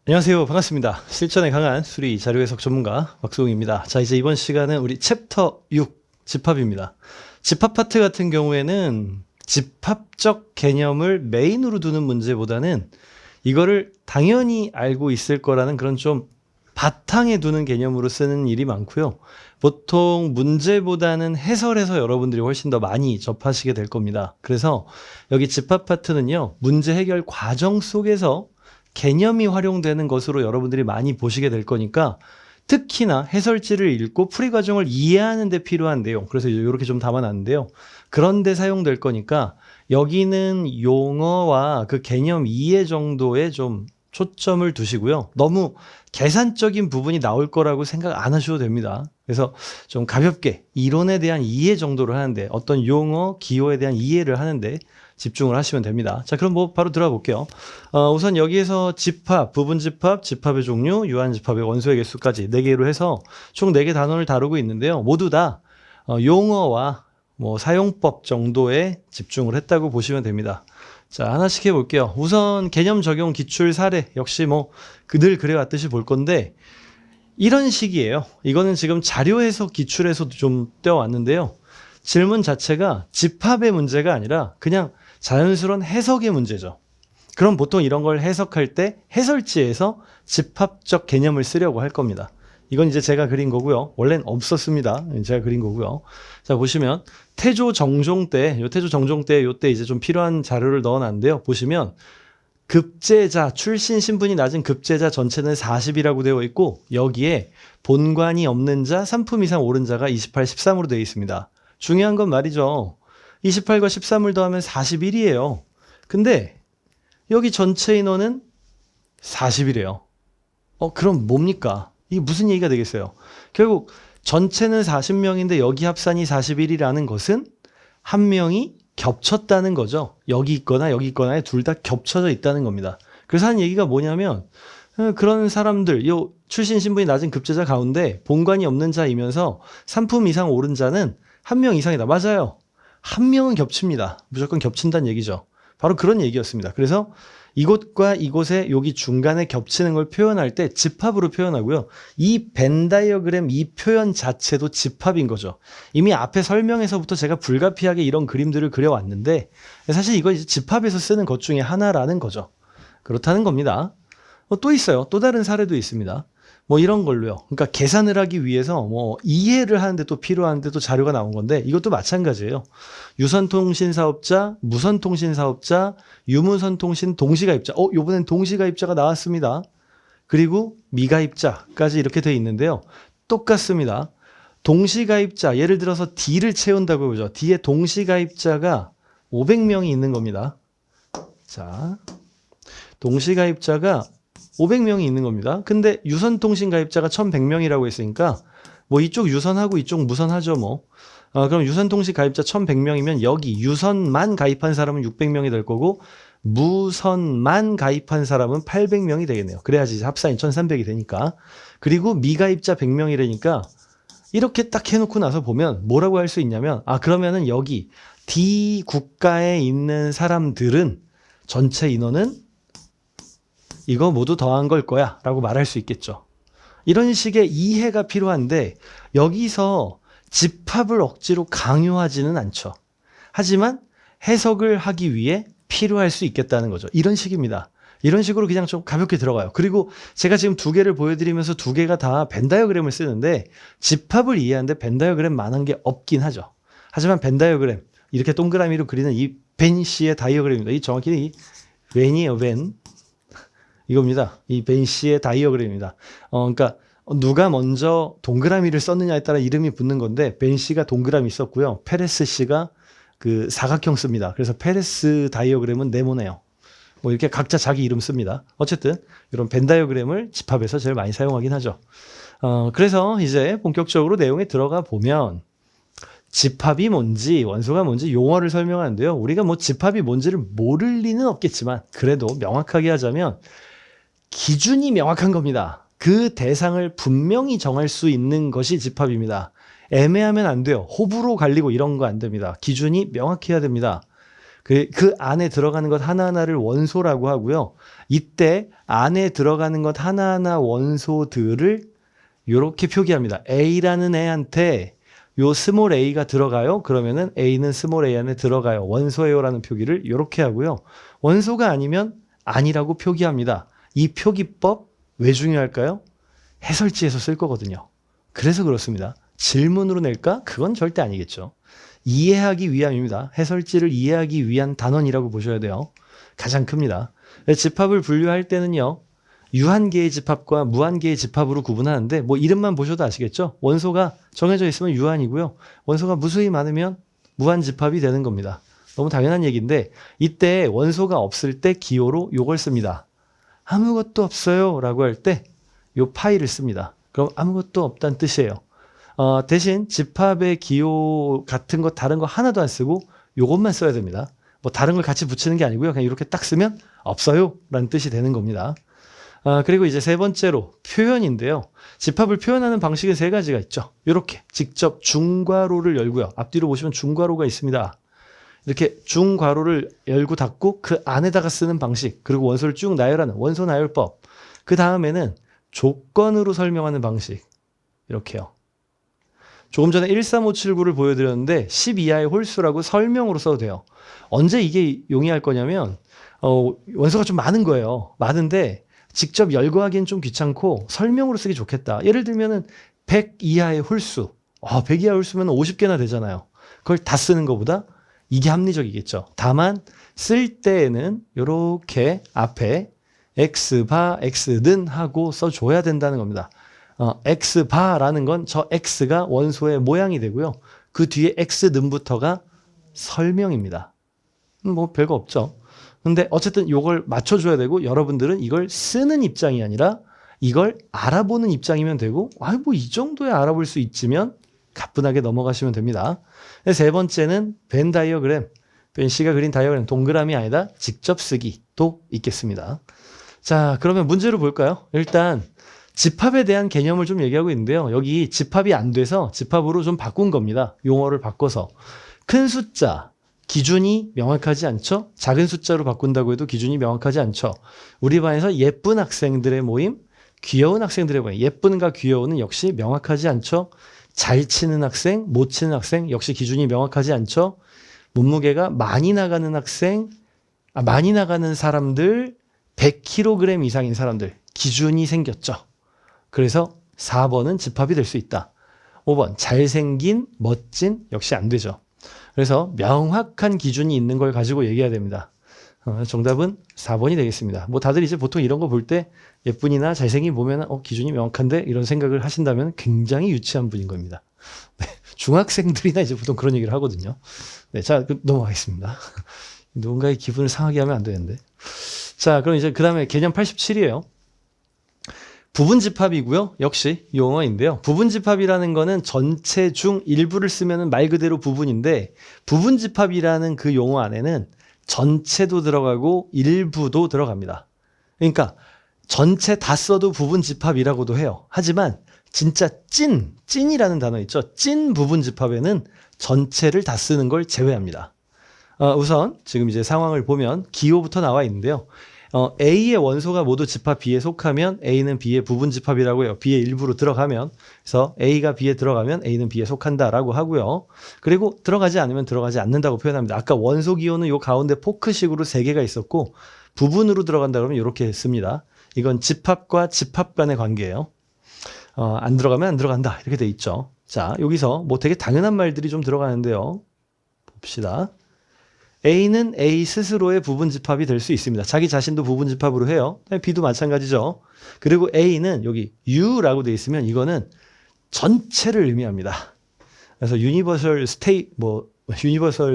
안녕하세요. 반갑습니다. 실전에 강한 수리 자료 해석 전문가 박수홍입니다. 자, 이제 이번 시간은 우리 챕터 6 집합입니다. 집합 파트 같은 경우에는 집합적 개념을 메인으로 두는 문제보다는 이거를 당연히 알고 있을 거라는 그런 좀 바탕에 두는 개념으로 쓰는 일이 많고요. 보통 문제보다는 해설에서 여러분들이 훨씬 더 많이 접하시게 될 겁니다. 그래서 여기 집합 파트는요, 문제 해결 과정 속에서 개념이 활용되는 것으로 여러분들이 많이 보시게 될 거니까 특히나 해설지를 읽고 풀이 과정을 이해하는 데 필요한 내용, 그래서 이렇게 좀 담아놨는데요. 그런 데 사용될 거니까 여기는 용어와 그 개념 이해 정도에 좀 초점을 두시고요. 너무 계산적인 부분이 나올 거라고 생각 안 하셔도 됩니다. 그래서 좀 가볍게 이론에 대한 이해 정도를 하는데, 어떤 용어, 기호에 대한 이해를 하는데 집중을 하시면 됩니다. 자, 그럼 뭐 바로 들어가 볼게요. 우선 여기에서 집합, 부분집합, 집합의 종류, 유한집합의 원소의 개수까지 4개로 해서 총 4개 단원을 다루고 있는데요. 모두 다 용어와 뭐 사용법 정도에 집중을 했다고 보시면 됩니다. 자, 하나씩 해볼게요. 우선 개념 적용 기출 사례, 역시 뭐 늘 그래왔듯이 볼 건데 이런 식이에요. 이거는 지금 자료에서 기출에서 좀 떼어왔는데요. 질문 자체가 집합의 문제가 아니라 그냥 자연스러운 해석의 문제죠. 그럼 보통 이런 걸 해석할 때 해설지에서 집합적 개념을 쓰려고 할 겁니다. 이건 이제 제가 그린 거고요. 원래는 없었습니다. 제가 그린 거고요. 자, 보시면 태조 정종 때, 요때 이제 좀 필요한 자료를 넣어놨는데요. 보시면 급제자, 출신 신분이 낮은 급제자 전체는 40이라고 되어 있고, 여기에 본관이 없는 자, 3품 이상 오른 자가 28, 13으로 되어 있습니다. 중요한 건 말이죠. 28과 13을 더하면 41이에요. 근데 여기 전체 인원은 40이래요. 그럼 뭡니까? 이게 무슨 얘기가 되겠어요? 결국 전체는 40명인데 여기 합산이 41이라는 것은 한 명이 겹쳤다는 거죠. 여기 있거나 여기 있거나에 둘 다 겹쳐져 있다는 겁니다. 그래서 하는 얘기가 뭐냐면, 그런 사람들, 요 출신 신분이 낮은 급제자 가운데 본관이 없는 자이면서 3품 이상 오른 자는 한 명 이상이다. 맞아요. 한 명은 겹칩니다. 무조건 겹친다는 얘기죠. 바로 그런 얘기였습니다. 그래서 이곳과 이곳에 여기 중간에 겹치는 걸 표현할 때 집합으로 표현하고요. 이 벤 다이어그램 이 표현 자체도 집합인 거죠. 이미 앞에 설명에서부터 제가 불가피하게 이런 그림들을 그려왔는데 사실 이거 이제 집합에서 쓰는 것 중에 하나라는 거죠. 그렇다는 겁니다. 또 있어요. 또 다른 사례도 있습니다. 뭐 이런 걸로요. 그러니까 계산을 하기 위해서 뭐 이해를 하는데 또 필요한데 또 자료가 나온 건데 이것도 마찬가지예요. 유선통신사업자, 무선통신사업자, 유무선통신 동시가입자. 요번엔 동시가입자가 나왔습니다. 그리고 미가입자까지 이렇게 돼 있는데요. 똑같습니다. 동시가입자, 예를 들어서 D를 채운다고 보죠. D에 동시가입자가 500명이 있는 겁니다. 자, 동시가입자가 500명이 있는 겁니다. 근데 유선통신 가입자가 1100명이라고 했으니까 뭐 이쪽 유선하고 이쪽 무선하죠 뭐. 그럼 유선통신 가입자 1100명이면 여기 유선만 가입한 사람은 600명이 될 거고 무선만 가입한 사람은 800명이 되겠네요. 그래야지 합산이 1300이 되니까. 그리고 미가입자 100명이라니까 이렇게 딱 해놓고 나서 보면 뭐라고 할 수 있냐면, 그러면은 여기 D 국가에 있는 사람들은 전체 인원은 이거 모두 더한 걸 거야 라고 말할 수 있겠죠. 이런 식의 이해가 필요한데 여기서 집합을 억지로 강요하지는 않죠. 하지만 해석을 하기 위해 필요할 수 있겠다는 거죠. 이런 식입니다. 이런 식으로 그냥 좀 가볍게 들어가요. 그리고 제가 지금 2개를 보여드리면서 2개가 다 벤 다이어그램을 쓰는데 집합을 이해하는데 벤 다이어그램만한 게 없긴 하죠. 하지만 벤 다이어그램, 이렇게 동그라미로 그리는 이 벤 씨의 다이어그램입니다. 이 정확히 이 벤이에요, 벤. 이겁니다. 이 벤 씨의 다이어그램입니다. 그러니까 누가 먼저 동그라미를 썼느냐에 따라 이름이 붙는 건데 벤 씨가 동그라미 썼고요. 페레스 씨가 그 사각형 씁니다. 그래서 페레스 다이어그램은 네모네요. 뭐 이렇게 각자 자기 이름 씁니다. 어쨌든 이런 벤 다이어그램을 집합에서 제일 많이 사용하긴 하죠. 그래서 이제 본격적으로 내용에 들어가 보면 집합이 뭔지 원소가 뭔지 용어를 설명하는데요. 우리가 뭐 집합이 뭔지를 모를 리는 없겠지만 그래도 명확하게 하자면 기준이 명확한 겁니다. 그 대상을 분명히 정할 수 있는 것이 집합입니다. 애매하면 안 돼요. 호불호 갈리고 이런 거 안 됩니다. 기준이 명확해야 됩니다. 그 안에 들어가는 것 하나하나를 원소라고 하고요. 이때 안에 들어가는 것 하나하나 원소들을 이렇게 표기합니다. A라는 애한테 요 스몰 a가 들어가요. 그러면은 A는 스몰 a 안에 들어가요. 원소예요라는 표기를 이렇게 하고요. 원소가 아니면 아니라고 표기합니다. 이 표기법 왜 중요할까요? 해설지에서 쓸 거거든요. 그래서 그렇습니다. 질문으로 낼까? 그건 절대 아니겠죠. 이해하기 위함입니다. 해설지를 이해하기 위한 단원이라고 보셔야 돼요. 가장 큽니다. 집합을 분류할 때는요. 유한계의 집합과 무한계의 집합으로 구분하는데 뭐 이름만 보셔도 아시겠죠? 원소가 정해져 있으면 유한이고요. 원소가 무수히 많으면 무한 집합이 되는 겁니다. 너무 당연한 얘기인데 이때 원소가 없을 때 기호로 요걸 씁니다. 아무것도 없어요 라고 할 때 요 파이를 씁니다. 그럼 아무것도 없다는 뜻이에요. 대신 집합의 기호 같은 거 다른 거 하나도 안 쓰고 요것만 써야 됩니다. 뭐 다른 걸 같이 붙이는 게 아니고요. 그냥 이렇게 딱 쓰면 없어요 라는 뜻이 되는 겁니다. 그리고 이제 세 번째로 표현인데요. 집합을 표현하는 방식은 세 가지가 있죠. 이렇게 직접 중괄호를 열고요. 앞뒤로 보시면 중괄호가 있습니다. 이렇게 중괄호를 열고 닫고 그 안에다가 쓰는 방식, 그리고 원소를 쭉 나열하는 원소 나열법. 그 다음에는 조건으로 설명하는 방식. 이렇게요. 조금 전에 13579를 보여드렸는데 10 이하의 홀수라고 설명으로 써도 돼요. 언제 이게 용이할 거냐면 원소가 좀 많은 거예요. 많은데 직접 열거하기엔 좀 귀찮고 설명으로 쓰기 좋겠다. 예를 들면은 100 이하의 홀수. 100 이하 홀수면 50개나 되잖아요. 그걸 다 쓰는 것보다 이게 합리적이겠죠. 다만 쓸 때에는 이렇게 앞에 x바, x는 하고 써줘야 된다는 겁니다. x바라는 건 저 x가 원소의 모양이 되고요. 그 뒤에 x는부터가 설명입니다. 뭐 별거 없죠. 근데 어쨌든 이걸 맞춰줘야 되고 여러분들은 이걸 쓰는 입장이 아니라 이걸 알아보는 입장이면 되고 뭐 이 정도에 알아볼 수 있으면 가뿐하게 넘어가시면 됩니다. 세 번째는 벤 다이어그램, 벤 씨가 그린 다이어그램, 동그라미 아니다 직접 쓰기도 있겠습니다. 자, 그러면 문제로 볼까요? 일단 집합에 대한 개념을 좀 얘기하고 있는데요. 여기 집합이 안 돼서 집합으로 좀 바꾼 겁니다. 용어를 바꿔서. 큰 숫자, 기준이 명확하지 않죠? 작은 숫자로 바꾼다고 해도 기준이 명확하지 않죠? 우리 반에서 예쁜 학생들의 모임, 귀여운 학생들의 모임. 예쁜과 귀여운은 역시 명확하지 않죠? 잘 치는 학생, 못 치는 학생 역시 기준이 명확하지 않죠? 몸무게가 많이 나가는 학생, 많이 나가는 사람들, 100kg 이상인 사람들 기준이 생겼죠. 그래서 4번은 집합이 될 수 있다. 5번 잘생긴, 멋진 역시 안 되죠. 그래서 명확한 기준이 있는 걸 가지고 얘기해야 됩니다. 정답은 4번이 되겠습니다. 뭐 다들 이제 보통 이런 거 볼 때 예쁜이나 잘생긴 보면 기준이 명확한데 이런 생각을 하신다면 굉장히 유치한 분인 겁니다. 네, 중학생들이나 이제 보통 그런 얘기를 하거든요. 네, 자, 넘어가겠습니다. 누군가의 기분을 상하게 하면 안 되는데. 자, 그럼 이제 그 다음에 개념 87이에요. 부분집합이고요. 역시 용어인데요. 부분집합이라는 거는 전체 중 일부를 쓰면 말 그대로 부분인데 부분집합이라는 그 용어 안에는 전체도 들어가고 일부도 들어갑니다. 그러니까 전체 다 써도 부분집합이라고도 해요. 하지만 진짜 찐이라는 단어 있죠. 찐 부분집합에는 전체를 다 쓰는 걸 제외합니다. 우선 지금 이제 상황을 보면 기호부터 나와 있는데요. A의 원소가 모두 집합 B에 속하면 A는 B의 부분집합이라고 해요. B의 일부로 들어가면. 그래서 A가 B에 들어가면 A는 B에 속한다라고 하고요. 그리고 들어가지 않으면 들어가지 않는다고 표현합니다. 아까 원소 기호는 요 가운데 포크식으로 3개가 있었고 부분으로 들어간다 그러면 이렇게 씁니다. 이건 집합과 집합 간의 관계예요. 안 들어가면 안 들어간다 이렇게 돼 있죠. 자, 여기서 뭐 되게 당연한 말들이 좀 들어가는데요. 봅시다. A는 A 스스로의 부분집합이 될 수 있습니다. 자기 자신도 부분집합으로 해요. B도 마찬가지죠. 그리고 A는 여기 U라고 되어 있으면 이거는 전체를 의미합니다. 그래서 유니버설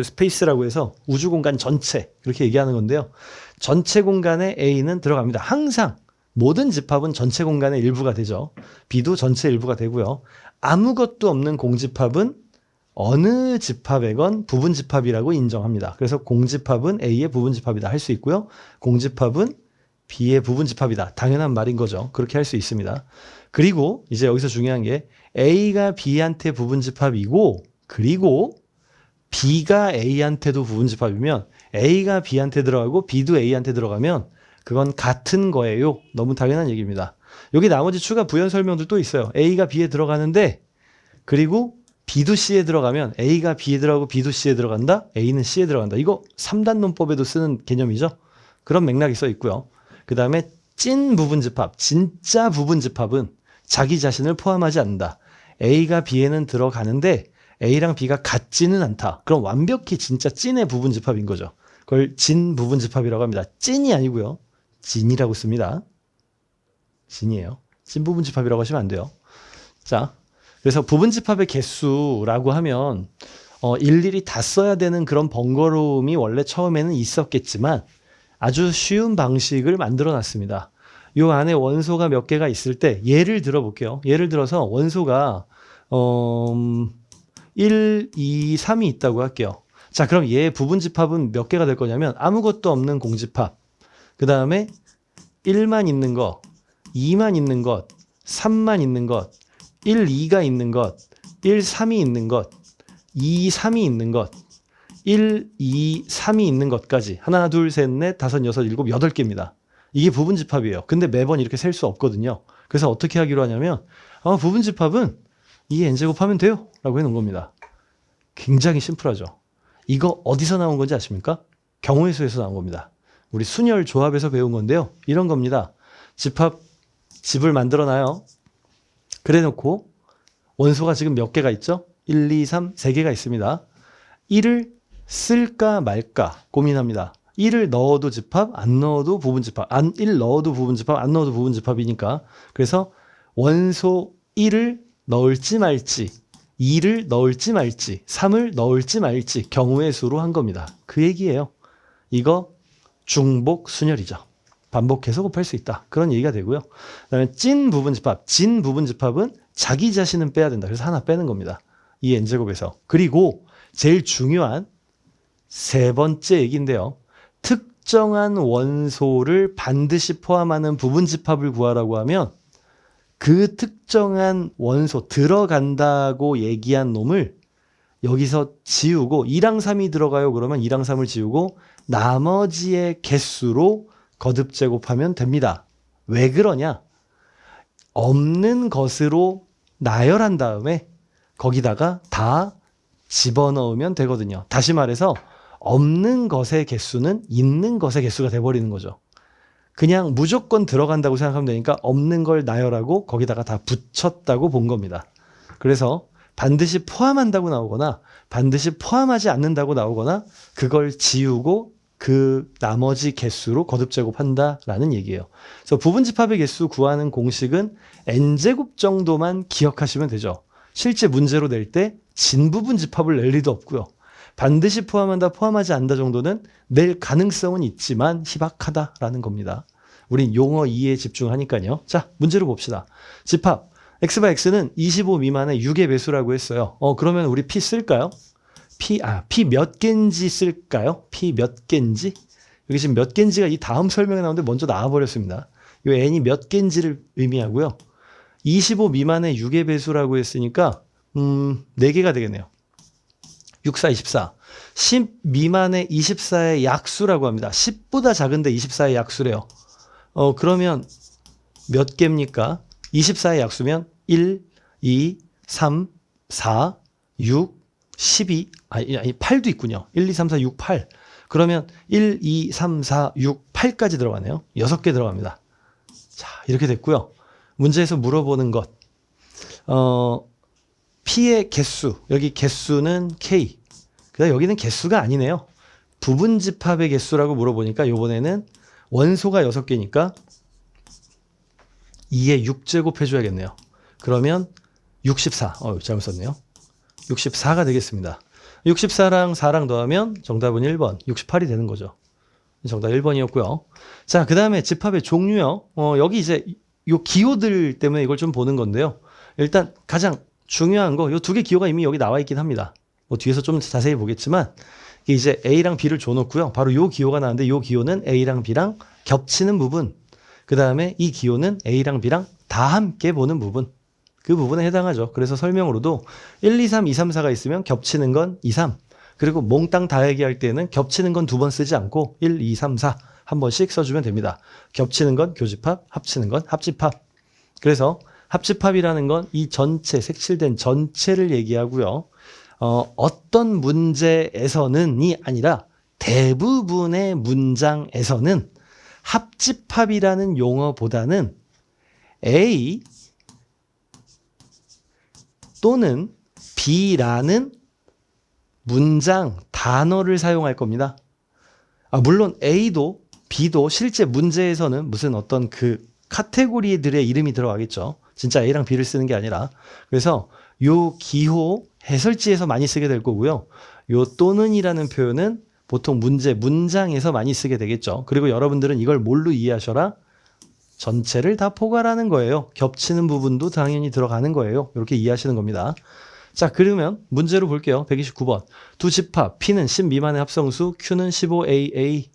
스페이스라고 해서 우주 공간 전체 이렇게 얘기하는 건데요. 전체 공간에 A는 들어갑니다. 항상 모든 집합은 전체 공간의 일부가 되죠. B도 전체 일부가 되고요. 아무것도 없는 공집합은 어느 집합에건 부분집합이라고 인정합니다. 그래서 공집합은 A의 부분집합이다 할 수 있고요. 공집합은 B의 부분집합이다. 당연한 말인 거죠. 그렇게 할 수 있습니다. 그리고 이제 여기서 중요한 게 A가 B한테 부분집합이고 그리고 B가 A한테도 부분집합이면 A가 B한테 들어가고 B도 A한테 들어가면 그건 같은 거예요. 너무 당연한 얘기입니다. 여기 나머지 추가 부연 설명들도 있어요. A가 B에 들어가는데 그리고 B도 C에 들어가면 A가 B에 들어가고 B도 C에 들어간다. A는 C에 들어간다. 이거 3단 논법에도 쓰는 개념이죠. 그런 맥락이 써 있고요. 그 다음에 찐 부분집합, 진짜 부분집합은 자기 자신을 포함하지 않는다. A가 B에는 들어가는데 A랑 B가 같지는 않다. 그럼 완벽히 진짜 찐의 부분집합인 거죠. 그걸 진 부분집합이라고 합니다. 찐이 아니고요. 진이라고 씁니다. 진이에요. 찐 부분집합이라고 하시면 안 돼요. 자, 그래서 부분집합의 개수라고 하면 일일이 다 써야 되는 그런 번거로움이 원래 처음에는 있었겠지만 아주 쉬운 방식을 만들어 놨습니다. 요 안에 원소가 몇 개가 있을 때 예를 들어 볼게요. 예를 들어서 원소가 1, 2, 3이 있다고 할게요. 자, 그럼 얘 부분집합은 몇 개가 될 거냐면 아무것도 없는 공집합, 그 다음에 1만 있는 것, 2만 있는 것, 3만 있는 것, 1, 2가 있는 것, 1, 3이 있는 것, 2, 3이 있는 것, 1, 2, 3이 있는 것까지 하나, 둘, 셋, 넷, 다섯, 여섯, 일곱, 8개입니다. 이게 부분집합이에요. 근데 매번 이렇게 셀 수 없거든요. 그래서 어떻게 하기로 하냐면 부분집합은 2n제곱 하면 돼요 라고 해놓은 겁니다. 굉장히 심플하죠. 이거 어디서 나온 건지 아십니까? 경우의 수에서 나온 겁니다. 우리 순열 조합에서 배운 건데요. 이런 겁니다. 집을 만들어 놔요. 그래 놓고 원소가 지금 몇 개가 있죠? 1, 2, 3, 3개가 있습니다. 1을 쓸까 말까 고민합니다. 1을 넣어도 집합, 안 넣어도 부분집합. 1 넣어도 부분집합, 안 넣어도 부분집합이니까. 그래서 원소 1을 넣을지 말지, 2를 넣을지 말지, 3을 넣을지 말지 경우의 수로 한 겁니다. 그 얘기예요. 이거 중복 순열이죠. 반복해서 곱할 수 있다. 그런 얘기가 되고요. 그다음에 찐 부분집합, 진 부분집합은 자기 자신은 빼야 된다. 그래서 하나 빼는 겁니다. 이 n제곱에서. 그리고 제일 중요한 세 번째 얘기인데요. 특정한 원소를 반드시 포함하는 부분집합을 구하라고 하면 그 특정한 원소 들어간다고 얘기한 놈을 여기서 지우고 2랑 3이 들어가요. 그러면 2랑 3을 지우고 나머지의 개수로 거듭 제곱하면 됩니다. 왜 그러냐? 없는 것으로 나열한 다음에 거기다가 다 집어넣으면 되거든요. 다시 말해서 없는 것의 개수는 있는 것의 개수가 돼버리는 거죠. 그냥 무조건 들어간다고 생각하면 되니까 없는 걸 나열하고 거기다가 다 붙였다고 본 겁니다. 그래서 반드시 포함한다고 나오거나 반드시 포함하지 않는다고 나오거나 그걸 지우고 그 나머지 개수로 거듭 제곱한다라는 얘기예요. 그래서 부분집합의 개수 구하는 공식은 n제곱 정도만 기억하시면 되죠. 실제 문제로 낼 때 진부분집합을 낼 리도 없고요. 반드시 포함한다, 포함하지 않는다 정도는 낼 가능성은 있지만 희박하다라는 겁니다. 우린 용어 이해에 집중하니까요. 자, 문제로 봅시다. 집합 x바 x는 25 미만의 6의 배수라고 했어요. 그러면 우리 p 쓸까요? p 몇 개인지 쓸까요? p 몇 개인지? 여기 지금 몇 개인지가 이 다음 설명에 나오는데 먼저 나와버렸습니다. 이 n이 몇 개인지를 의미하고요. 25 미만의 6의 배수라고 했으니까 4개가 되겠네요. 6, 4, 24. 10 미만의 24의 약수라고 합니다. 10보다 작은데 24의 약수래요. 그러면 몇 개입니까? 24의 약수면 1, 2, 3, 4, 6, 12, 아니 8도 있군요. 1, 2, 3, 4, 6, 8. 그러면 1, 2, 3, 4, 6, 8까지 들어가네요. 6개 들어갑니다. 자, 이렇게 됐고요. 문제에서 물어보는 것. P의 개수, 여기 개수는 K. 그다음 여기는 개수가 아니네요. 부분집합의 개수라고 물어보니까 이번에는 원소가 6개니까 2에 6제곱 해줘야겠네요. 그러면 64. 잘못 썼네요. 64가 되겠습니다. 64랑 4랑 더하면 정답은 1번. 68이 되는 거죠. 정답 1번이었고요. 자, 그 다음에 집합의 종류요. 여기 이제 요 기호들 때문에 이걸 좀 보는 건데요. 일단 가장 중요한 거, 요 2개 기호가 이미 여기 나와 있긴 합니다. 뒤에서 좀 자세히 보겠지만, 이제 A랑 B를 줘놓고요. 바로 요 기호가 나왔는데, 요 기호는 A랑 B랑 겹치는 부분. 그 다음에 이 기호는 A랑 B랑 다 함께 보는 부분. 그 부분에 해당하죠. 그래서 설명으로도 1, 2, 3, 2, 3, 4가 있으면 겹치는 건 2, 3. 그리고 몽땅 다 얘기할 때는 겹치는 건 두 번 쓰지 않고 1, 2, 3, 4 한 번씩 써주면 됩니다. 겹치는 건 교집합, 합치는 건 합집합. 그래서 합집합이라는 건 이 전체, 색칠된 전체를 얘기하고요. 어떤 문제에서는이 아니라 대부분의 문장에서는 합집합이라는 용어보다는 A 또는 B라는 문장, 단어를 사용할 겁니다. 물론 A도 B도 실제 문제에서는 무슨 어떤 그 카테고리들의 이름이 들어가겠죠. 진짜 A랑 B를 쓰는 게 아니라. 그래서 요 기호 해설지에서 많이 쓰게 될 거고요. 요 또는이라는 표현은 보통 문제, 문장에서 많이 쓰게 되겠죠. 그리고 여러분들은 이걸 뭘로 이해하셔라? 전체를 다 포괄하는 거예요. 겹치는 부분도 당연히 들어가는 거예요. 이렇게 이해하시는 겁니다. 자, 그러면 문제로 볼게요. 129번. 두 집합 P는 10 미만의 합성수, Q는 15AA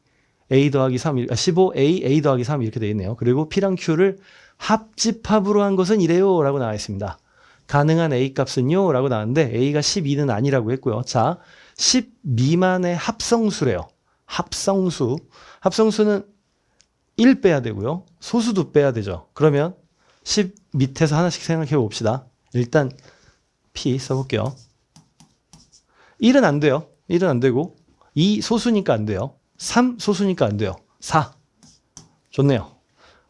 A 더하기 3, 15A A 더하기 3 이렇게 되어 있네요. 그리고 P랑 Q를 합집합으로 한 것은 이래요 라고 나와 있습니다. 가능한 A 값은요 라고 나왔는데 A가 12는 아니라고 했고요. 자, 10 미만의 합성수래요. 합성수. 합성수는 1 빼야 되고요. 소수도 빼야 되죠. 그러면 10 밑에서 하나씩 생각해 봅시다. 일단 P 써볼게요. 1은 안 돼요. 1은 안 되고 2 소수니까 안 돼요. 3 소수니까 안 돼요. 4 좋네요.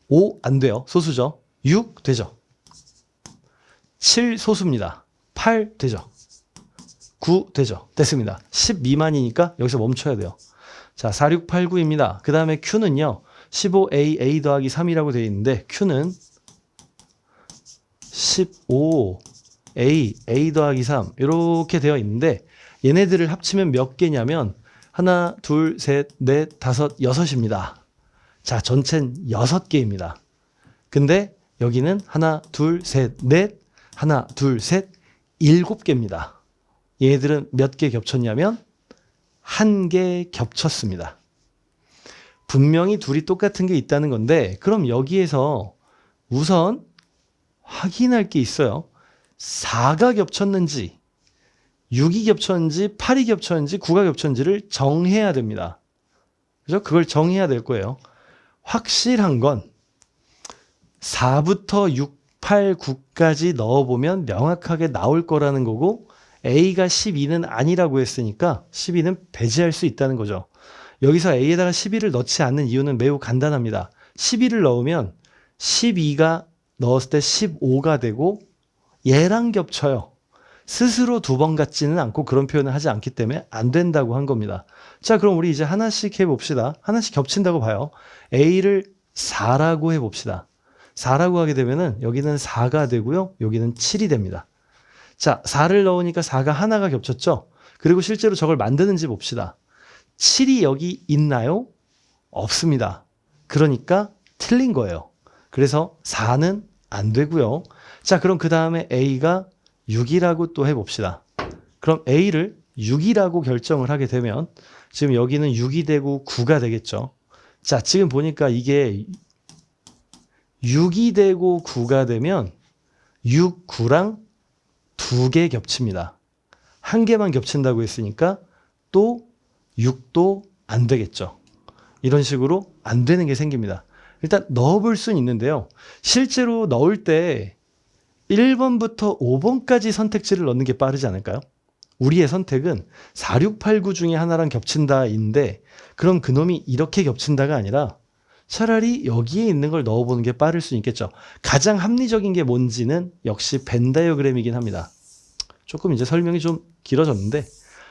5 안 돼요. 소수죠. 6 되죠. 7 소수입니다. 8 되죠. 9 되죠. 됐습니다. 10 미만이니까 여기서 멈춰야 돼요. 자, 4, 6, 8, 9입니다. 그 다음에 Q는요. 15A A 더하기 3이라고 되어 있는데 Q는 15A A 더하기 3 이렇게 되어 있는데 얘네들을 합치면 몇 개냐면 하나, 둘, 셋, 넷, 다섯, 여섯입니다. 자, 전체는 6개입니다. 근데 여기는 하나, 둘, 셋, 넷, 하나, 둘, 셋, 7개입니다. 얘들은 몇 개 겹쳤냐면 1개 겹쳤습니다. 분명히 둘이 똑같은 게 있다는 건데 그럼 여기에서 우선 확인할 게 있어요. 4가 겹쳤는지 6이 겹쳤는지 8이 겹쳤는지 9가 겹쳤는지를 정해야 됩니다. 그죠? 그걸 정해야 될 거예요. 확실한 건 4부터 6, 8, 9까지 넣어보면 명확하게 나올 거라는 거고 A가 12는 아니라고 했으니까 12는 배제할 수 있다는 거죠. 여기서 A에다가 12를 넣지 않는 이유는 매우 간단합니다. 12를 넣으면 12가 넣었을 때 15가 되고 얘랑 겹쳐요. 스스로 두 번 같지는 않고 그런 표현을 하지 않기 때문에 안 된다고 한 겁니다. 자, 그럼 우리 이제 하나씩 해봅시다. 하나씩 겹친다고 봐요. A를 4라고 해봅시다. 4라고 하게 되면은 여기는 4가 되고요. 여기는 7이 됩니다. 자, 4를 넣으니까 4가 하나가 겹쳤죠? 그리고 실제로 저걸 만드는지 봅시다. 7이 여기 있나요? 없습니다. 그러니까 틀린 거예요. 그래서 4는 안 되고요. 자, 그럼 그 다음에 A가 6이라고 또 해봅시다. 그럼 A를 6이라고 결정을 하게 되면 지금 여기는 6이 되고 9가 되겠죠. 자, 지금 보니까 이게 6이 되고 9가 되면 6, 9랑 2개 겹칩니다. 한 개만 겹친다고 했으니까 또 6도 안 되겠죠. 이런 식으로 안 되는 게 생깁니다. 일단 넣어볼 수는 있는데요. 실제로 넣을 때 1번부터 5번까지 선택지를 넣는 게 빠르지 않을까요? 우리의 선택은 4, 6, 8, 9 중에 하나랑 겹친다인데 그럼 그놈이 이렇게 겹친다가 아니라 차라리 여기에 있는 걸 넣어보는 게 빠를 수 있겠죠. 가장 합리적인 게 뭔지는 역시 벤 다이어그램이긴 합니다. 조금 이제 설명이 좀 길어졌는데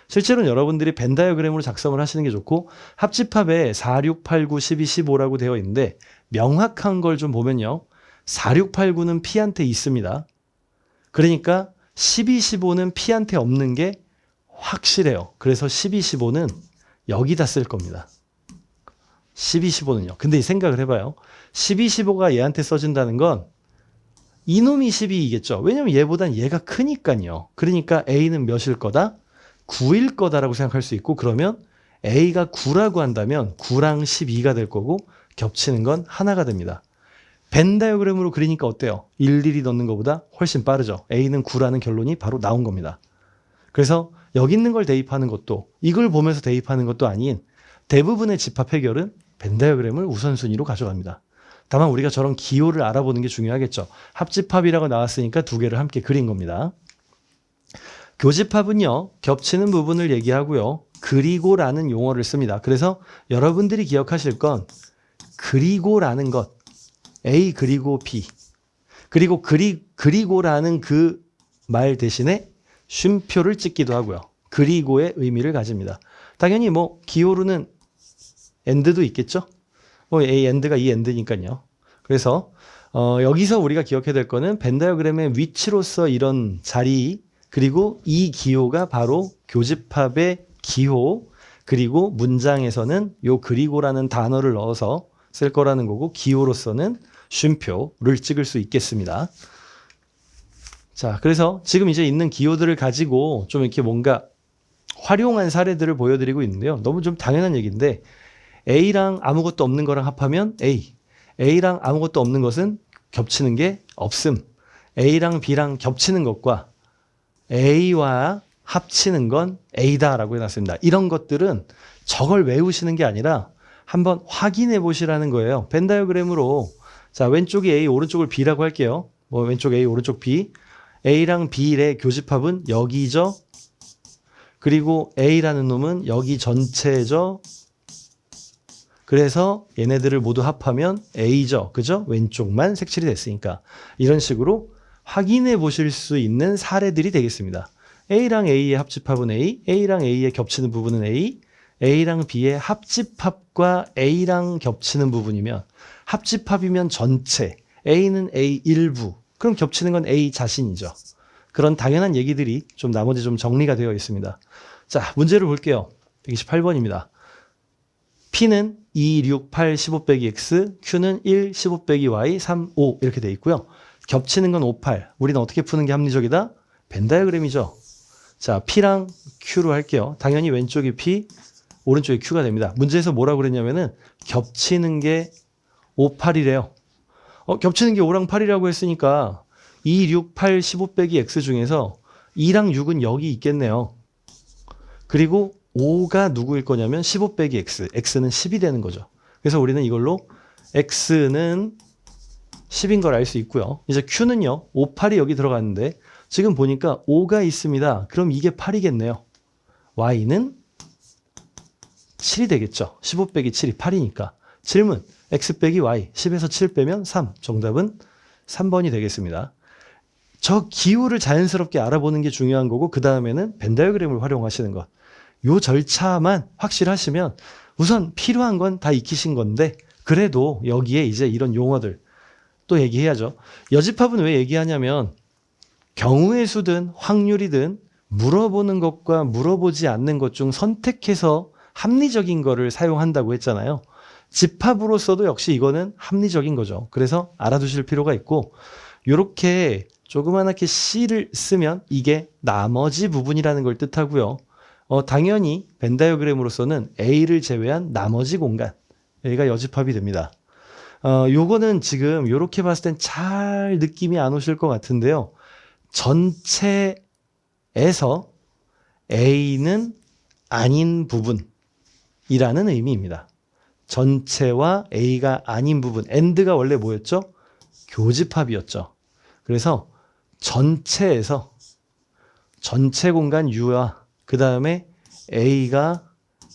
실제로는 여러분들이 벤 다이어그램으로 작성을 하시는 게 좋고 합집합에 4, 6, 8, 9, 12, 15라고 되어 있는데 명확한 걸 좀 보면요. 4, 6, 8, 9는 P한테 있습니다. 그러니까 12, 15는 P한테 없는 게 확실해요. 그래서 12, 15는 여기다 쓸 겁니다. 12, 15는요. 근데 이 생각을 해봐요. 12, 15가 얘한테 써진다는 건 이놈이 12이겠죠. 왜냐면 얘보단 얘가 크니까요. 그러니까 A는 몇일 거다? 9일 거다라고 생각할 수 있고 그러면 A가 9라고 한다면 9랑 12가 될 거고 겹치는 건 하나가 됩니다. 벤 다이어그램으로 그리니까 어때요? 일일이 넣는 것보다 훨씬 빠르죠. A는 9라는 결론이 바로 나온 겁니다. 그래서 여기 있는 걸 대입하는 것도 이걸 보면서 대입하는 것도 아닌 대부분의 집합 해결은 벤 다이어그램을 우선순위로 가져갑니다. 다만 우리가 저런 기호를 알아보는 게 중요하겠죠. 합집합이라고 나왔으니까 두 개를 함께 그린 겁니다. 교집합은요, 겹치는 부분을 얘기하고요. 그리고라는 용어를 씁니다. 그래서 여러분들이 기억하실 건 그리고라는 것, A 그리고 B, 그리고 그리고라는 그 말 대신에 쉼표를 찍기도 하고요. 그리고의 의미를 가집니다. 당연히 뭐 기호로는 and도 있겠죠. 뭐 A and가 이 and니까요. 그래서 여기서 우리가 기억해야 될 거는 벤 다이어그램의 위치로서 이런 자리, 그리고 이 기호가 바로 교집합의 기호, 그리고 문장에서는 요 그리고라는 단어를 넣어서 쓸 거라는 거고, 기호로서는 쉼표를 찍을 수 있겠습니다. 자, 그래서 지금 이제 있는 기호들을 가지고 좀 이렇게 뭔가 활용한 사례들을 보여드리고 있는데요. 너무 좀 당연한 얘기인데, A랑 아무것도 없는 거랑 합하면 A, A랑 아무것도 없는 것은 겹치는 게 없음, A랑 B랑 겹치는 것과 A와 합치는 건 A다라고 해놨습니다. 이런 것들은 저걸 외우시는 게 아니라 한번 확인해 보시라는 거예요. 벤 다이어그램으로, 자, 왼쪽이 A, 오른쪽을 B라고 할게요. 뭐 왼쪽 A, 오른쪽 B. A랑 B의 교집합은 여기죠. 그리고 A라는 놈은 여기 전체죠. 그래서 얘네들을 모두 합하면 A죠. 그죠? 왼쪽만 색칠이 됐으니까. 이런 식으로 확인해 보실 수 있는 사례들이 되겠습니다. A랑 A의 합집합은 A, A랑 A의 겹치는 부분은 A, A랑 B의 합집합과 A랑 겹치는 부분이면, 합집합이면 전체, A는 A 일부, 그럼 겹치는 건 A 자신이죠. 그런 당연한 얘기들이 좀 나머지 좀 정리가 되어 있습니다. 자, 문제를 볼게요. 128번입니다. P는 2, 6, 8, 15 빼기 X, Q는 1, 15 빼기 Y, 3, 5 이렇게 되어 있고요. 겹치는 건 5, 8. 우리는 어떻게 푸는 게 합리적이다? 벤 다이어그램이죠. 자, P랑 Q로 할게요. 당연히 왼쪽이 P, 오른쪽이 Q가 됩니다. 문제에서 뭐라고 그랬냐면은 겹치는 게 5, 8이래요. 겹치는 게 5랑 8이라고 했으니까 2, 6, 8, 15 빼기 X 중에서 2랑 6은 여기 있겠네요. 그리고 5가 누구일 거냐면 15 빼기 X. X는 10이 되는 거죠. 그래서 우리는 이걸로 X는 10인 걸 알 수 있고요. 이제 Q는요, 5, 8이 여기 들어갔는데 지금 보니까 5가 있습니다. 그럼 이게 8이겠네요. Y는 7이 되겠죠. 15 빼기 7이 8이니까. 질문, X 빼기 Y, 10에서 7 빼면 3. 정답은 3번이 되겠습니다. 저 기호를 자연스럽게 알아보는 게 중요한 거고, 그 다음에는 벤 다이어그램을 활용하시는 것. 요 절차만 확실하시면 우선 필요한 건 다 익히신 건데, 그래도 여기에 이제 이런 용어들 또 얘기해야죠. 여집합은 왜 얘기하냐면 경우의 수든 확률이든 물어보는 것과 물어보지 않는 것 중 선택해서 합리적인 거를 사용한다고 했잖아요. 집합으로서도 역시 이거는 합리적인 거죠. 그래서 알아두실 필요가 있고, 이렇게 조그맣게 C를 쓰면 이게 나머지 부분이라는 걸 뜻하고요. 당연히 벤 다이어그램으로서는 A를 제외한 나머지 공간, 여기가 여집합이 됩니다. 요거는 지금 요렇게 봤을 땐 잘 느낌이 안 오실 것 같은데요. 전체에서 A는 아닌 부분이라는 의미입니다. 전체와 A가 아닌 부분, AND가 원래 뭐였죠? 교집합이었죠. 그래서 전체에서 전체 공간 U와 그 다음에 A가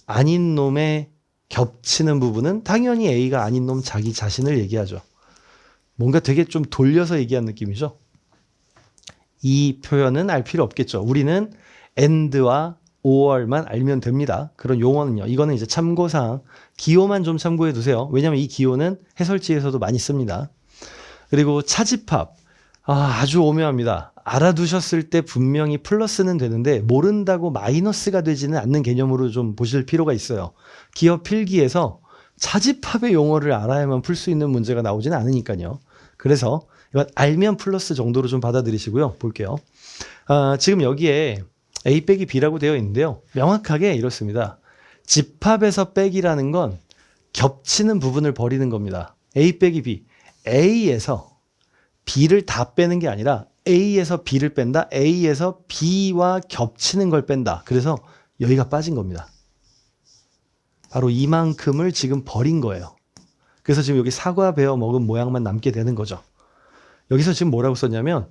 아닌 놈의 겹치는 부분은 당연히 A가 아닌 놈 자기 자신을 얘기하죠. 뭔가 되게 좀 돌려서 얘기한 느낌이죠. 이 표현은 알 필요 없겠죠. 우리는 AND와 OR만 알면 됩니다. 그런 용어는요. 이거는 이제 참고사항, 기호만 좀 참고해 두세요. 왜냐하면 이 기호는 해설지에서도 많이 씁니다. 그리고 차집합, 아주 오묘합니다. 알아두셨을 때 분명히 플러스는 되는데 모른다고 마이너스가 되지는 않는 개념으로 좀 보실 필요가 있어요. 기업 필기에서 차집합의 용어를 알아야만 풀 수 있는 문제가 나오지는 않으니까요. 그래서 이건 알면 플러스 정도로 좀 받아들이시고요. 볼게요. 지금 여기에 A 빼기 B라고 되어 있는데요. 명확하게 이렇습니다. 집합에서 빼기라는 건 겹치는 부분을 버리는 겁니다. A 빼기 B. A에서 B를 다 빼는 게 아니라 A에서 B를 뺀다. A에서 B와 겹치는 걸 뺀다. 그래서 여기가 빠진 겁니다. 바로 이만큼을 지금 버린 거예요. 그래서 지금 여기 사과 베어 먹은 모양만 남게 되는 거죠. 여기서 지금 뭐라고 썼냐면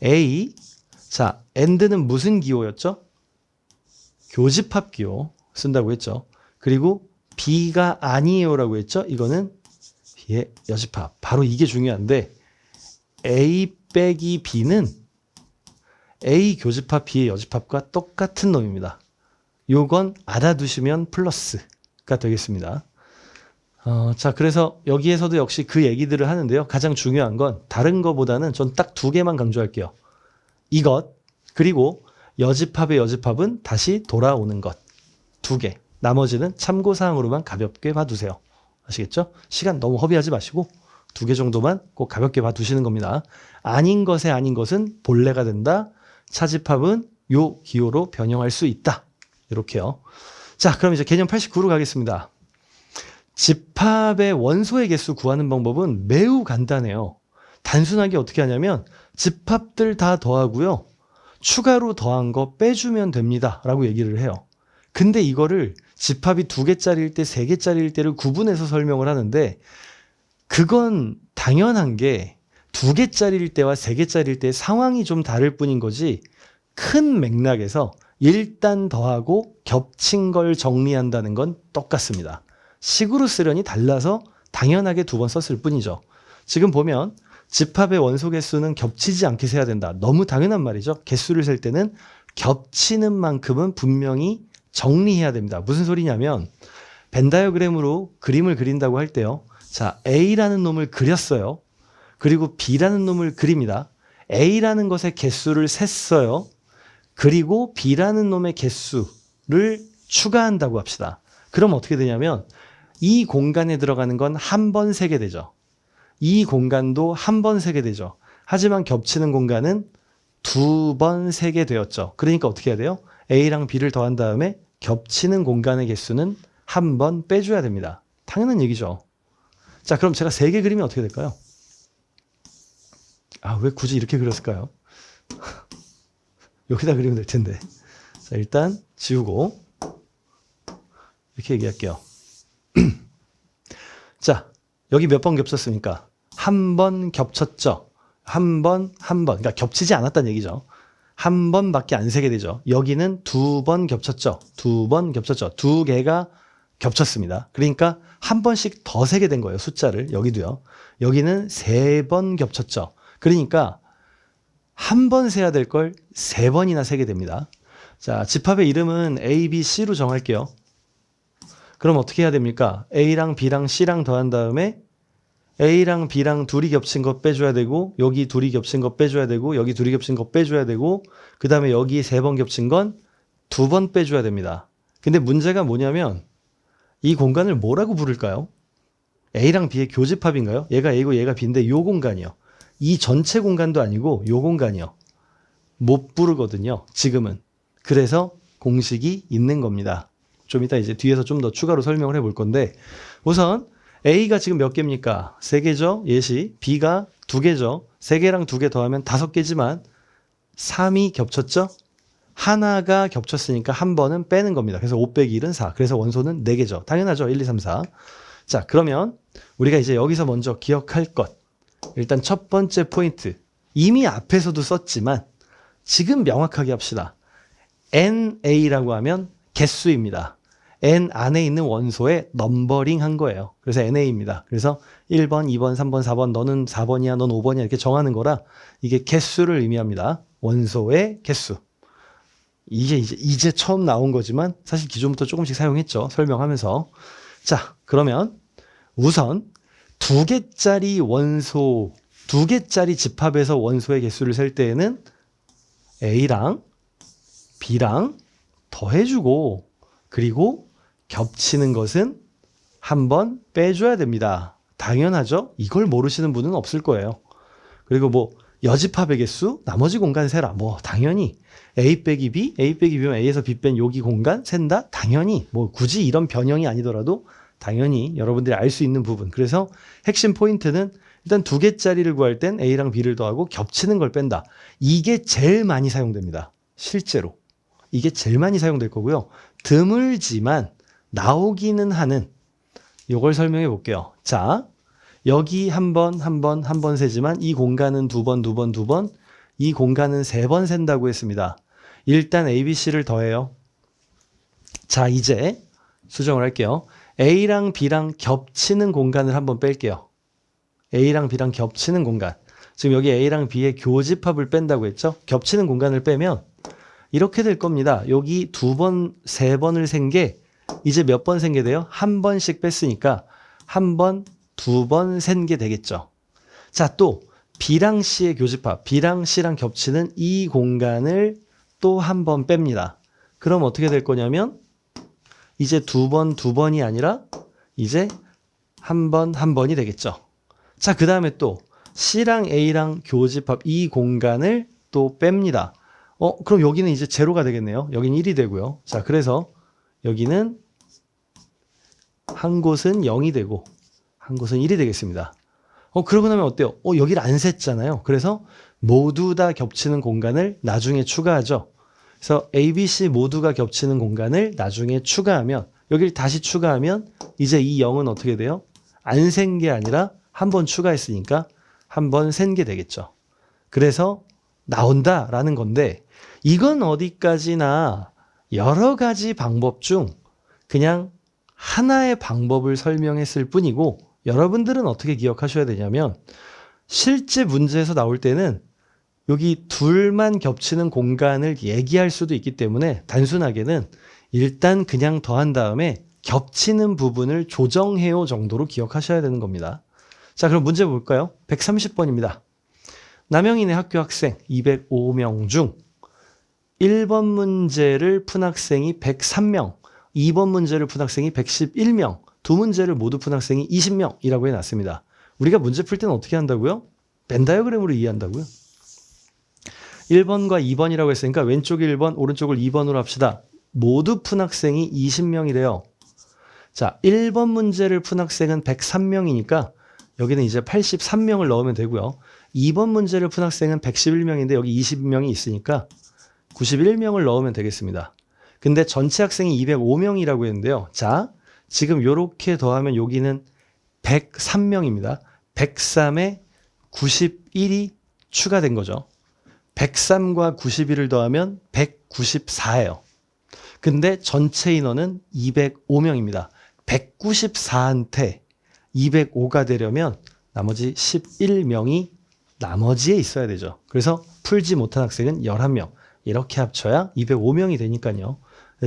A, 자, and는 무슨 기호였죠? 교집합 기호 쓴다고 했죠. 그리고 B가 아니에요라고 했죠. 이거는 B의 여집합. 바로 이게 중요한데 A 빼기 B는 A 교집합 B의 여집합과 똑같은 놈입니다. 요건 알아두시면 플러스가 되겠습니다. 자, 그래서 여기에서도 역시 그 얘기들을 하는데요. 가장 중요한 건 다른 거보다는 전 딱 두 개만 강조할게요. 이것, 그리고 여집합의 여집합은 다시 돌아오는 것. 두 개. 나머지는 참고사항으로만 가볍게 봐두세요. 아시겠죠? 시간 너무 허비하지 마시고 두 개 정도만 꼭 가볍게 봐두시는 겁니다. 아닌 것에 아닌 것은 본래가 된다. 차집합은 요 기호로 변형할 수 있다. 이렇게요. 자, 그럼 이제 개념 89로 가겠습니다. 집합의 원소의 개수 구하는 방법은 매우 간단해요. 단순하게 어떻게 하냐면 집합들 다 더하고요. 추가로 더한 거 빼주면 됩니다. 라고 얘기를 해요. 근데 이거를 집합이 2개짜리일 때, 3개짜리일 때를 구분해서 설명을 하는데 그건 당연한 게 2개짜리일 때와 3개짜리일 때 상황이 좀 다를 뿐인 거지 큰 맥락에서 일단 더하고 겹친 걸 정리한다는 건 똑같습니다. 식으로 쓰려니 달라서 당연하게 2번 썼을 뿐이죠. 지금 보면 집합의 원소 개수는 겹치지 않게 세야 된다. 너무 당연한 말이죠. 개수를 셀 때는 겹치는 만큼은 분명히 정리해야 됩니다. 무슨 소리냐면 벤 다이어그램으로 그림을 그린다고 할 때요. 자, A라는 놈을 그렸어요. 그리고 B라는 놈을 그립니다. A라는 것의 개수를 셌어요. 그리고 B라는 놈의 개수를 추가한다고 합시다. 그럼 어떻게 되냐면 이 공간에 들어가는 건 한 번 세게 되죠. 이 공간도 한 번 세게 되죠. 하지만 겹치는 공간은 2번 세게 되었죠. 그러니까 어떻게 해야 돼요? A랑 B를 더한 다음에 겹치는 공간의 개수는 한 번 빼줘야 됩니다. 당연한 얘기죠. 자, 그럼 제가 3개 그리면 어떻게 될까요? 아, 왜 굳이 이렇게 그렸을까요? 여기다 그리면 될 텐데. 자, 일단 지우고 이렇게 얘기할게요. 자, 여기 몇 번 겹쳤습니까? 한 번 겹쳤죠. 한 번. 그러니까 겹치지 않았다는 얘기죠. 한 번밖에 안 세게 되죠. 여기는 2번 겹쳤죠. 2번 겹쳤죠. 2개가 겹쳤습니다. 그러니까 한 번씩 더 세게 된 거예요. 숫자를. 여기도요. 여기는 3번 겹쳤죠. 그러니까 한 번 세야 될 걸 3번이나 세게 됩니다. 자, 집합의 이름은 A, B, C로 정할게요. 그럼 어떻게 해야 됩니까? A랑 B랑 C랑 더한 다음에 A랑 B랑 둘이 겹친 거 빼줘야 되고 여기 둘이 겹친 거 빼줘야 되고 여기 둘이 겹친 거 빼줘야 되고 그 다음에 여기 3번 겹친 건 2번 빼줘야 됩니다. 근데 문제가 뭐냐면 이 공간을 뭐라고 부를까요? A랑 B의 교집합인가요? 얘가 A고 얘가 B인데 요 공간이요. 이 전체 공간도 아니고 요 공간이요. 못 부르거든요. 지금은. 그래서 공식이 있는 겁니다. 좀 이따 이제 뒤에서 좀 더 추가로 설명을 해볼 건데 우선 A가 지금 몇 개입니까? 3개죠. 예시. B가 2개죠. 3개랑 2개 더하면 5개지만 3이 겹쳤죠? 하나가 겹쳤으니까 한 번은 빼는 겁니다. 그래서 5 빼기 1은 4. 그래서 원소는 4개죠. 당연하죠. 1, 2, 3, 4. 자, 그러면 우리가 이제 여기서 먼저 기억할 것. 일단 첫 번째 포인트. 이미 앞에서도 썼지만 지금 명확하게 합시다. NA라고 하면 개수입니다. N 안에 있는 원소에 넘버링 한 거예요. 그래서 NA입니다. 그래서 1번, 2번, 3번, 4번, 너는 4번이야, 넌 5번이야 이렇게 정하는 거라 이게 개수를 의미합니다. 원소의 개수. 이게 이제 처음 나온 거지만 사실 기존부터 조금씩 사용했죠. 설명하면서. 자, 그러면 우선 2개짜리 원소, 2개짜리 집합에서 원소의 개수를 셀 때에는 A랑 B랑 더해주고 그리고 겹치는 것은 한 번 빼줘야 됩니다. 당연하죠? 이걸 모르시는 분은 없을 거예요. 그리고 뭐 여집합의 개수, 나머지 공간 세라. 뭐 당연히 A 빼기 B, A 빼기 B면 A에서 B 뺀 여기 공간 센다? 당연히 뭐 굳이 이런 변형이 아니더라도 당연히 여러분들이 알 수 있는 부분. 그래서 핵심 포인트는 일단 2개짜리를 구할 땐 A랑 B를 더하고 겹치는 걸 뺀다. 이게 제일 많이 사용됩니다. 실제로. 이게 제일 많이 사용될 거고요. 드물지만 나오기는 하는 이걸 설명해 볼게요. 자, 여기 한 번 세지만 이 공간은 2번, 이 공간은 3번 센다고 했습니다. 일단 A, B, C를 더해요. 자, 이제 수정을 할게요. A랑 B랑 겹치는 공간을 한번 뺄게요. A랑 B랑 겹치는 공간. 지금 여기 A랑 B의 교집합을 뺀다고 했죠? 겹치는 공간을 빼면 이렇게 될 겁니다. 여기 2번, 3번을 센 게 이제 몇 번 센 게 돼요? 한 번씩 뺐으니까 한 번, 2번 센 게 되겠죠. 자, 또 B랑 C의 교집합, B랑 C랑 겹치는 이 공간을 또 한 번 뺍니다. 그럼 어떻게 될 거냐면 이제 2번이 아니라 이제 한 번이 되겠죠. 자, 그 다음에 또 C랑 A랑 교집합 이 공간을 또 뺍니다. 그럼 여기는 이제 제로가 되겠네요. 여기는 1이 되고요. 자, 그래서 여기는 한 곳은 0이 되고 한 곳은 1이 되겠습니다. 그러고 나면 어때요? 여기를 안 셌잖아요. 그래서 모두 다 겹치는 공간을 나중에 추가하죠. 그래서 A, B, C 모두가 겹치는 공간을 나중에 추가하면 여기를 다시 추가하면 이제 이 0은 어떻게 돼요? 안 센 게 아니라 한 번 추가했으니까 한 번 센 게 되겠죠. 그래서 나온다라는 건데 이건 어디까지나 여러 가지 방법 중 그냥 하나의 방법을 설명했을 뿐이고 여러분들은 어떻게 기억하셔야 되냐면 실제 문제에서 나올 때는 여기 둘만 겹치는 공간을 얘기할 수도 있기 때문에 단순하게는 일단 그냥 더한 다음에 겹치는 부분을 조정해요 정도로 기억하셔야 되는 겁니다. 자, 그럼 문제 볼까요? 130번입니다. 남영인의 학교 학생 205명 중 1번 문제를 푼 학생이 103명, 2번 문제를 푼 학생이 111명, 두 문제를 모두 푼 학생이 20명이라고 해놨습니다. 우리가 문제 풀 때는 어떻게 한다고요? 벤 다이어그램으로 이해한다고요? 1번과 2번이라고 했으니까 왼쪽 1번, 오른쪽을 2번으로 합시다. 모두 푼 학생이 20명이래요. 자, 1번 문제를 푼 학생은 103명이니까 여기는 이제 83명을 넣으면 되고요. 2번 문제를 푼 학생은 111명인데 여기 20명이 있으니까 91명을 넣으면 되겠습니다. 근데 전체 학생이 205명이라고 했는데요. 자, 지금 요렇게 더하면 여기는 103명입니다. 103에 91이 추가된 거죠. 103과 91을 더하면 194예요. 근데 전체 인원은 205명입니다. 194한테 205가 되려면 나머지 11명이 나머지에 있어야 되죠. 그래서 풀지 못한 학생은 11명. 이렇게 합쳐야 205명이 되니까요.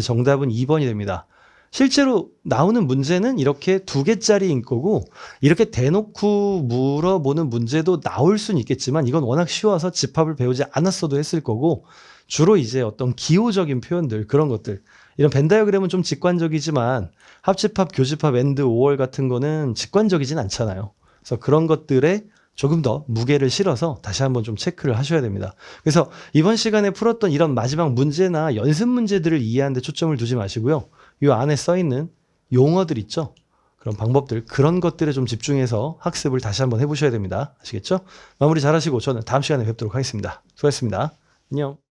정답은 2번이 됩니다. 실제로 나오는 문제는 이렇게 2개짜리인 거고 이렇게 대놓고 물어보는 문제도 나올 수는 있겠지만 이건 워낙 쉬워서 집합을 배우지 않았어도 했을 거고 주로 이제 어떤 기호적인 표현들 그런 것들 이런 벤 다이어그램은 좀 직관적이지만 합집합, 교집합, 앤드, 오월 같은 거는 직관적이진 않잖아요. 그래서 그런 것들에 조금 더 무게를 실어서 다시 한번 좀 체크를 하셔야 됩니다. 그래서 이번 시간에 풀었던 이런 마지막 문제나 연습 문제들을 이해하는 데 초점을 두지 마시고요. 이 안에 써있는 용어들 있죠? 그런 방법들, 그런 것들에 좀 집중해서 학습을 다시 한번 해보셔야 됩니다. 아시겠죠? 마무리 잘하시고 저는 다음 시간에 뵙도록 하겠습니다. 수고하셨습니다. 안녕.